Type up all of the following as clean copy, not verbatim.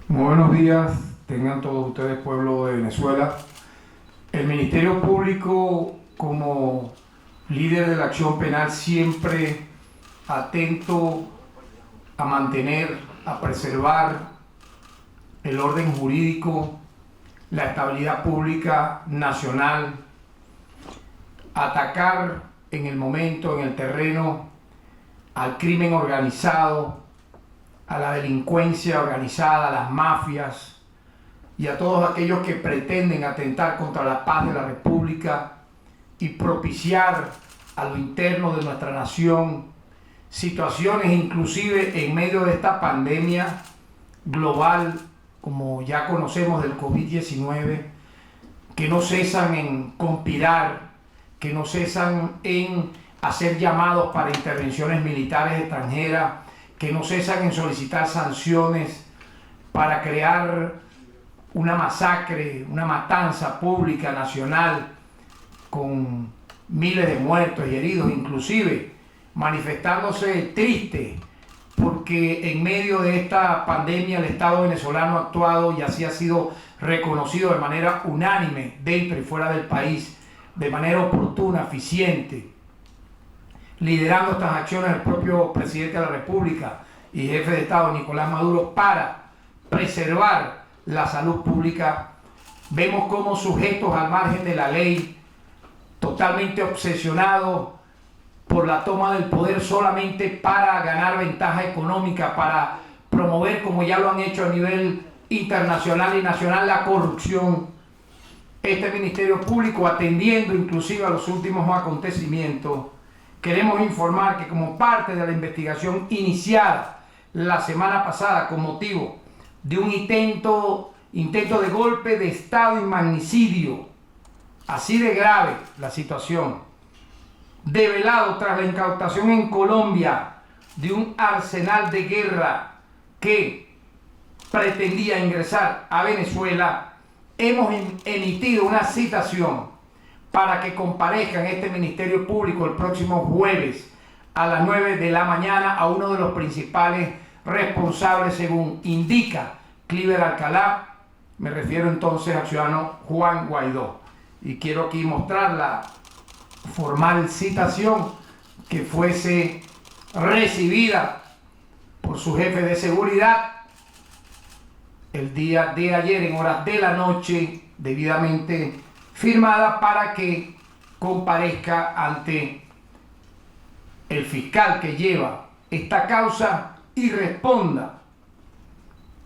Muy buenos días, tengan todos ustedes, pueblo de Venezuela. El Ministerio Público, como líder de la acción penal, siempre atento a mantener, a preservar el orden jurídico, la estabilidad pública nacional, atacar en el momento, en el terreno, al crimen organizado, a la delincuencia organizada, a las mafias y a todos aquellos que pretenden atentar contra la paz de la República y propiciar a lo interno de nuestra nación situaciones, inclusive en medio de esta pandemia global, como ya conocemos, del COVID-19, que no cesan en conspirar, que no cesan en hacer llamados para intervenciones militares extranjeras, que no cesan en solicitar sanciones para crear una masacre, una matanza pública, nacional, con miles de muertos y heridos, inclusive manifestándose triste porque en medio de esta pandemia el Estado venezolano ha actuado y así ha sido reconocido de manera unánime dentro y fuera del país, de manera oportuna, eficiente, liderando estas acciones el propio presidente de la República y jefe de Estado, Nicolás Maduro, para preservar la salud pública. Vemos cómo sujetos al margen de la ley, totalmente obsesionados por la toma del poder solamente para ganar ventaja económica, para promover, como ya lo han hecho a nivel internacional y nacional, la corrupción. Este Ministerio Público, atendiendo inclusive a los últimos acontecimientos, queremos informar que como parte de la investigación iniciada la semana pasada con motivo de un intento de golpe de Estado y magnicidio, así de grave la situación, develado tras la incautación en Colombia de un arsenal de guerra que pretendía ingresar a Venezuela, hemos emitido una citación para que comparezcan este Ministerio Público el próximo jueves a las 9 de la mañana a uno de los principales responsables, según indica Cliver Alcalá. Me refiero entonces al ciudadano Juan Guaidó. Y quiero aquí mostrar la formal citación que fuese recibida por su jefe de seguridad el día de ayer en horas de la noche, debidamente firmada para que comparezca ante el fiscal que lleva esta causa y responda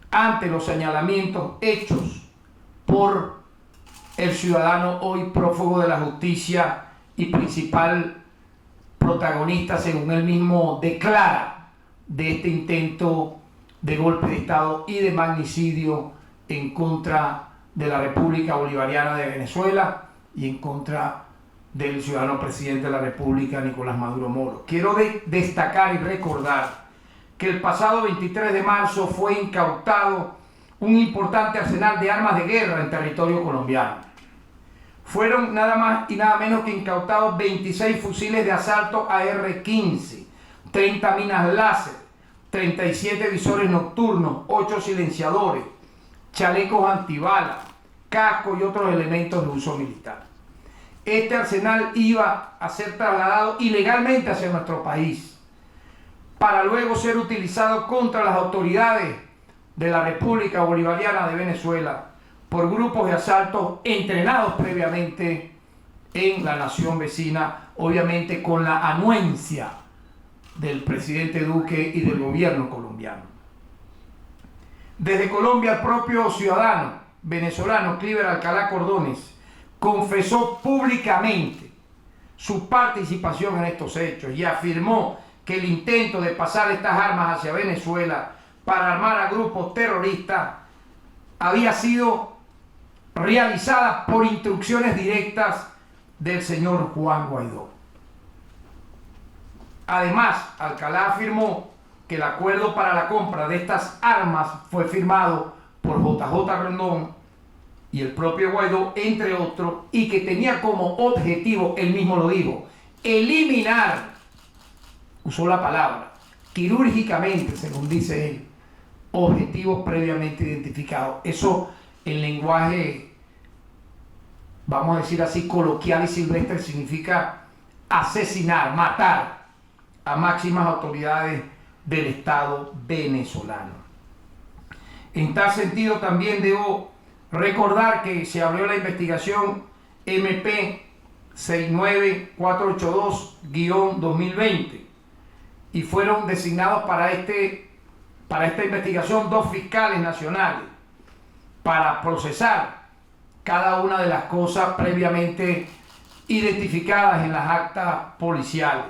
ante los señalamientos hechos por el ciudadano hoy prófugo de la justicia y principal protagonista, según él mismo declara, de este intento de golpe de Estado y de magnicidio en contra de la República Bolivariana de Venezuela y en contra del ciudadano presidente de la República, Nicolás Maduro Moro. Quiero destacar y recordar que el pasado 23 de marzo fue incautado un importante arsenal de armas de guerra en territorio colombiano. Fueron nada más y nada menos que incautados 26 fusiles de asalto AR-15, 30 minas láser, 37 visores nocturnos, 8 silenciadores, chalecos antibalas, cascos y otros elementos de uso militar. Este arsenal iba a ser trasladado ilegalmente hacia nuestro país para luego ser utilizado contra las autoridades de la República Bolivariana de Venezuela por grupos de asaltos entrenados previamente en la nación vecina, obviamente con la anuencia del presidente Duque y del gobierno colombiano. Desde Colombia, el propio ciudadano venezolano Cliver Alcalá Cordones confesó públicamente su participación en estos hechos y afirmó que el intento de pasar estas armas hacia Venezuela para armar a grupos terroristas había sido realizada por instrucciones directas del señor Juan Guaidó. Además, Alcalá afirmó que el acuerdo para la compra de estas armas fue firmado por JJ Rondón y el propio Guaidó, entre otros, y que tenía como objetivo, él mismo lo dijo, eliminar, usó la palabra, quirúrgicamente, según dice él, objetivos previamente identificados. Eso en lenguaje, vamos a decir así, coloquial y silvestre, significa asesinar, matar a máximas autoridades del Estado venezolano. En tal sentido, también debo recordar que se abrió la investigación MP 69482-2020 y fueron designados para esta investigación 2 fiscales nacionales para procesar cada una de las cosas previamente identificadas en las actas policiales.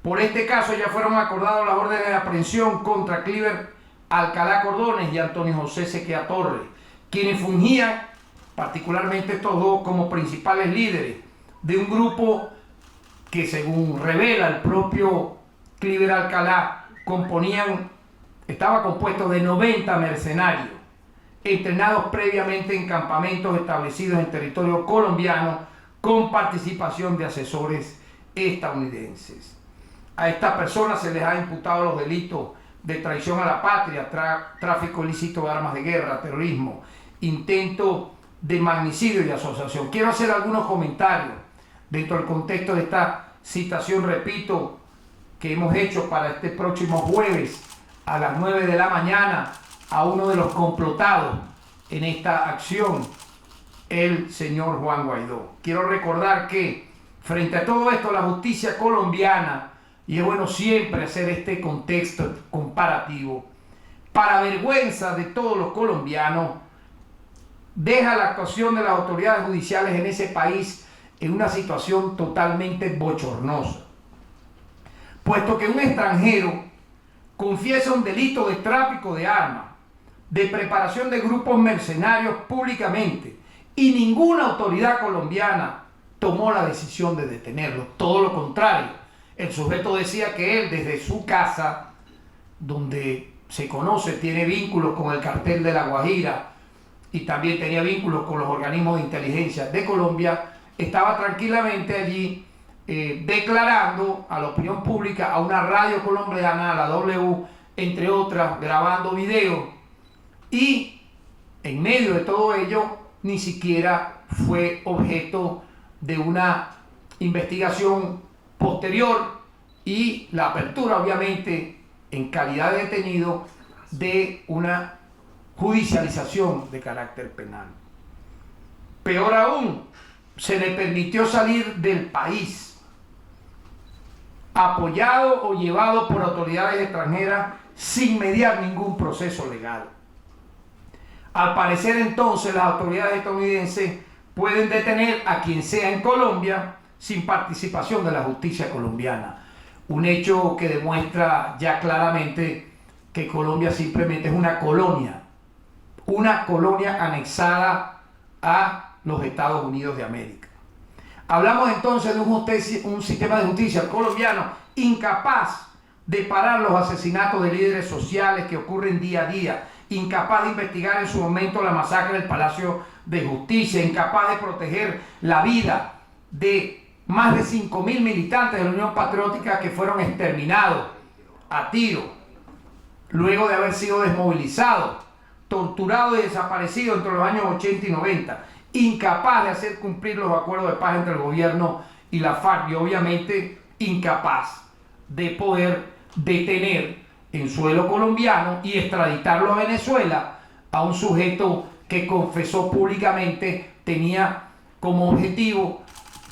Por este caso ya fueron acordadas las órdenes de aprehensión contra Cliver Alcalá Cordones y Antonio José Sequea Torres, quienes fungían, particularmente estos dos, como principales líderes de un grupo que, según revela el propio Cliver Alcalá, estaba compuesto de 90 mercenarios entrenados previamente en campamentos establecidos en territorio colombiano con participación de asesores estadounidenses. A estas personas se les ha imputado los delitos de traición a la patria, tráfico ilícito de armas de guerra, terrorismo, intento de magnicidio y asociación. Quiero hacer algunos comentarios dentro del contexto de esta citación, repito, que hemos hecho para este próximo jueves a las 9 de la mañana a uno de los complotados en esta acción, el señor Juan Guaidó. Quiero recordar que frente a todo esto, la justicia colombiana, y es bueno siempre hacer este contexto comparativo, para vergüenza de todos los colombianos, deja la actuación de las autoridades judiciales en ese país en una situación totalmente bochornosa, puesto que un extranjero confiesa un delito de tráfico de armas, de preparación de grupos mercenarios públicamente, y ninguna autoridad colombiana tomó la decisión de detenerlo. Todo lo contrario, el sujeto decía que él, desde su casa, donde se conoce, tiene vínculos con el cartel de La Guajira y también tenía vínculos con los organismos de inteligencia de Colombia, estaba tranquilamente allí declarando a la opinión pública, a una radio colombiana, a la W, entre otras, grabando videos, y en medio de todo ello ni siquiera fue objeto de una investigación posterior y la apertura, obviamente, en calidad de detenido, de una judicialización de carácter penal. Peor aún, se le permitió salir del país apoyado o llevado por autoridades extranjeras sin mediar ningún proceso legal. Al parecer, entonces, las autoridades estadounidenses pueden detener a quien sea en Colombia sin participación de la justicia colombiana. Un hecho que demuestra ya claramente que Colombia simplemente es una colonia anexada a los Estados Unidos de América. Hablamos entonces de un sistema de justicia colombiano incapaz de parar los asesinatos de líderes sociales que ocurren día a día, incapaz de investigar en su momento la masacre del Palacio de Justicia, incapaz de proteger la vida de más de 5.000 militantes de la Unión Patriótica que fueron exterminados a tiro, luego de haber sido desmovilizados, torturados y desaparecidos entre los años 80 y 90, incapaz de hacer cumplir los acuerdos de paz entre el gobierno y la FARC, y obviamente incapaz de poder detener en suelo colombiano y extraditarlo a Venezuela a un sujeto que confesó públicamente tenía como objetivo,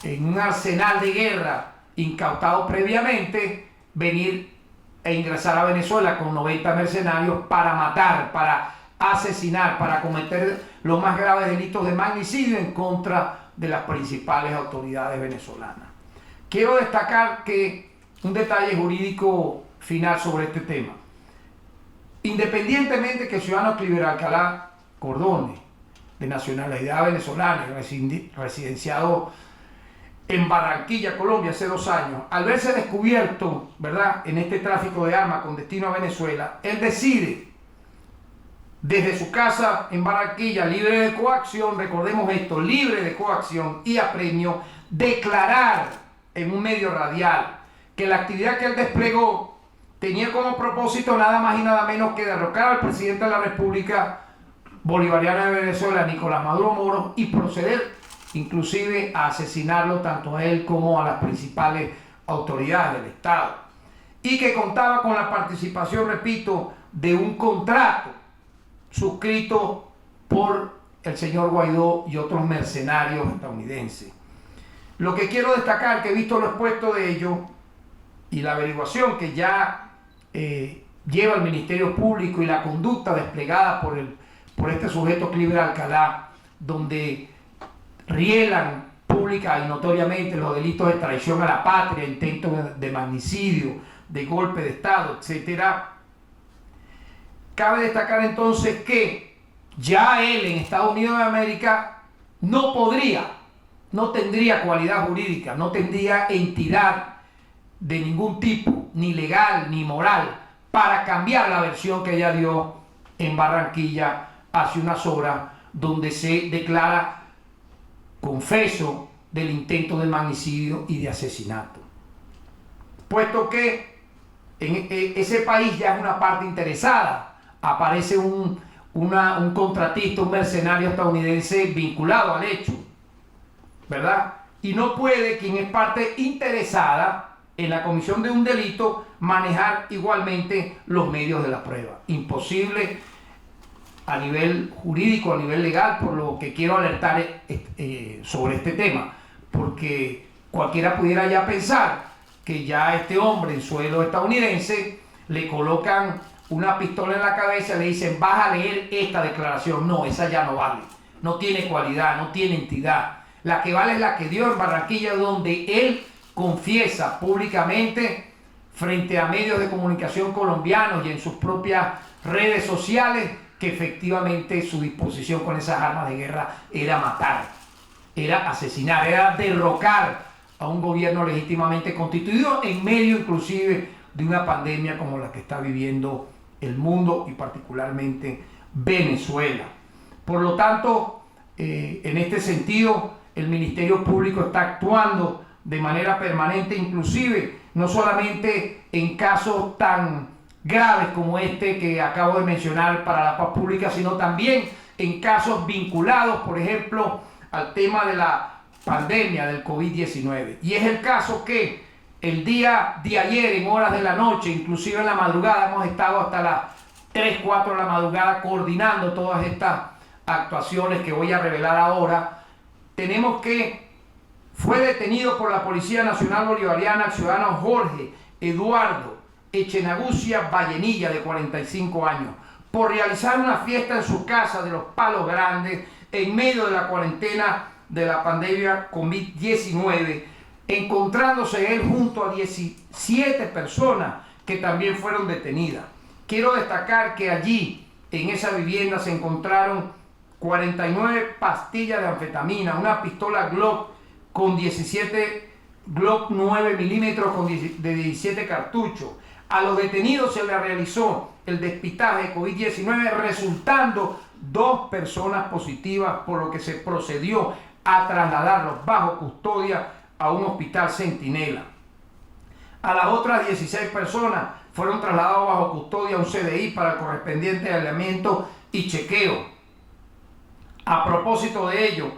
en un arsenal de guerra incautado previamente, venir e ingresar a Venezuela con 90 mercenarios para matar, para asesinar, para cometer los más graves delitos de magnicidio en contra de las principales autoridades venezolanas. Quiero destacar que un detalle jurídico final sobre este tema. Independientemente que el ciudadano Cliver Alcalá Cordones, de nacionalidad venezolana, residenciado en Barranquilla, Colombia, hace 2 años, al verse descubierto, ¿verdad?, en este tráfico de armas con destino a Venezuela, él decide, desde su casa en Barranquilla, libre de coacción, recordemos esto, libre de coacción y apremio, declarar en un medio radial que la actividad que él desplegó tenía como propósito nada más y nada menos que derrocar al presidente de la República Bolivariana de Venezuela, Nicolás Maduro Moro, y proceder inclusive a asesinarlo tanto a él como a las principales autoridades del Estado. Y que contaba con la participación, repito, de un contrato suscrito por el señor Guaidó y otros mercenarios estadounidenses. Lo que quiero destacar, que he visto lo expuesto de ello y la averiguación que ya lleva el Ministerio Público y la conducta desplegada por este sujeto Cliver Alcalá, donde rielan pública y notoriamente los delitos de traición a la patria, intento de magnicidio, de golpe de Estado, etcétera. Cabe destacar entonces que ya él en Estados Unidos de América no tendría cualidad jurídica, no tendría entidad de ningún tipo, ni legal ni moral, para cambiar la versión que ella dio en Barranquilla hace unas horas, donde se declara confeso del intento de magnicidio y de asesinato. Puesto que en ese país ya es una parte interesada, aparece un contratista, un mercenario estadounidense vinculado al hecho, ¿verdad? Y no puede quien es parte interesada en la comisión de un delito manejar igualmente los medios de la prueba. Imposible a nivel jurídico, a nivel legal, por lo que quiero alertar sobre este tema, porque cualquiera pudiera ya pensar que ya a este hombre en suelo estadounidense le colocan una pistola en la cabeza y le dicen: vas a leer esta declaración. No, esa ya no vale, no tiene cualidad, no tiene entidad. La que vale es la que dio en Barranquilla, donde él confiesa públicamente frente a medios de comunicación colombianos y en sus propias redes sociales que efectivamente su disposición con esas armas de guerra era matar, era asesinar, era derrocar a un gobierno legítimamente constituido en medio inclusive de una pandemia como la que está viviendo el mundo y particularmente Venezuela. Por lo tanto, en este sentido, el Ministerio Público está actuando de manera permanente, inclusive no solamente en casos tan graves como este que acabo de mencionar para la paz pública, sino también en casos vinculados, por ejemplo, al tema de la pandemia del COVID-19. Y es el caso que el día de ayer, en horas de la noche, inclusive en la madrugada, hemos estado hasta las 3, 4 de la madrugada coordinando todas estas actuaciones que voy a revelar ahora. Tenemos que fue detenido por la Policía Nacional Bolivariana el ciudadano Jorge Eduardo Echenagucia Vallenilla, de 45 años, por realizar una fiesta en su casa de Los Palos Grandes en medio de la cuarentena de la pandemia COVID-19, encontrándose él junto a 17 personas que también fueron detenidas. Quiero destacar que allí, en esa vivienda, se encontraron 49 pastillas de anfetamina, una pistola Glock con 17 Glock 9 milímetros de 17 cartuchos. A los detenidos se les realizó el despistaje de COVID-19, resultando 2 personas positivas, por lo que se procedió a trasladarlos bajo custodia a un hospital Centinela. A las otras 16 personas fueron trasladados bajo custodia a un CDI para el correspondiente aislamiento y chequeo. A propósito de ello,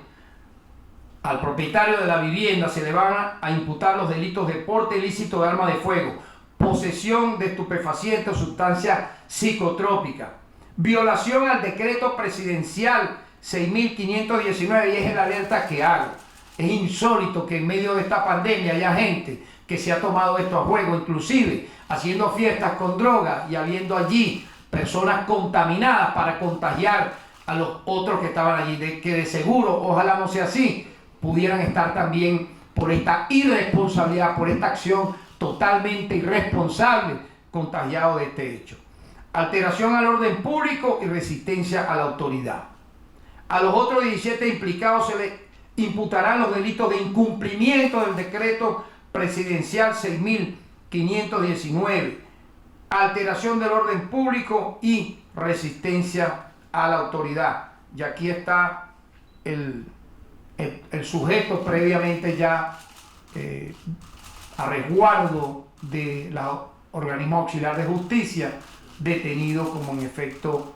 al propietario de la vivienda se le van a imputar los delitos de porte ilícito de arma de fuego, posesión de estupefacientes o sustancias psicotrópicas, violación al decreto presidencial 6.519, y es la alerta que hago. Es insólito que en medio de esta pandemia haya gente que se ha tomado esto a juego, inclusive haciendo fiestas con drogas y habiendo allí personas contaminadas para contagiar a los otros que estaban allí, que de seguro, ojalá no sea así, pudieran estar también por esta irresponsabilidad, por esta acción totalmente irresponsable, contagiados de este hecho. Alteración al orden público y resistencia a la autoridad. A los otros 17 implicados se les imputarán los delitos de incumplimiento del decreto presidencial 6.519, alteración del orden público y resistencia a la autoridad. Y aquí está el sujeto previamente ya a resguardo de la organismo auxiliar de justicia, detenido como en efecto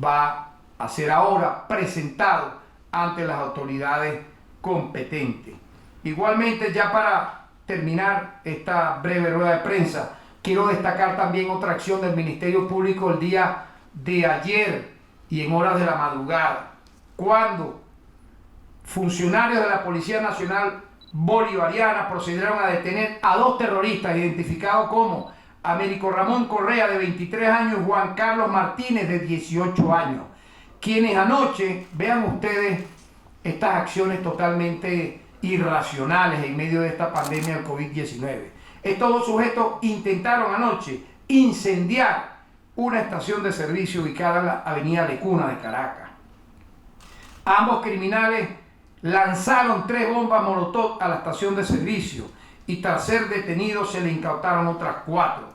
va a ser ahora presentado ante las autoridades competentes. Igualmente, ya para terminar esta breve rueda de prensa, quiero destacar también otra acción del Ministerio Público el día de ayer y en horas de la madrugada, cuando funcionarios de la Policía Nacional Bolivariana procedieron a detener a 2 terroristas identificados como Américo Ramón Correa, de 23 años, y Juan Carlos Martínez, de 18 años, quienes anoche, vean ustedes estas acciones totalmente irracionales en medio de esta pandemia del COVID-19. Estos 2 sujetos intentaron anoche incendiar una estación de servicio ubicada en la avenida Lecuna de Caracas. Ambos criminales lanzaron 3 bombas molotov a la estación de servicio y tras ser detenidos se le incautaron otras 4.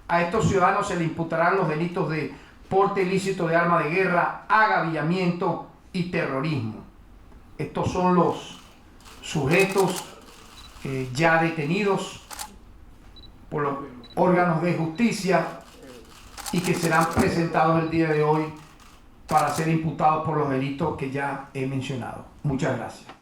A estos ciudadanos se le imputarán los delitos de porte ilícito de arma de guerra, agavillamiento y terrorismo. Estos son los sujetos ya detenidos por los órganos de justicia y que serán presentados el día de hoy para ser imputados por los delitos que ya he mencionado. Muchas gracias.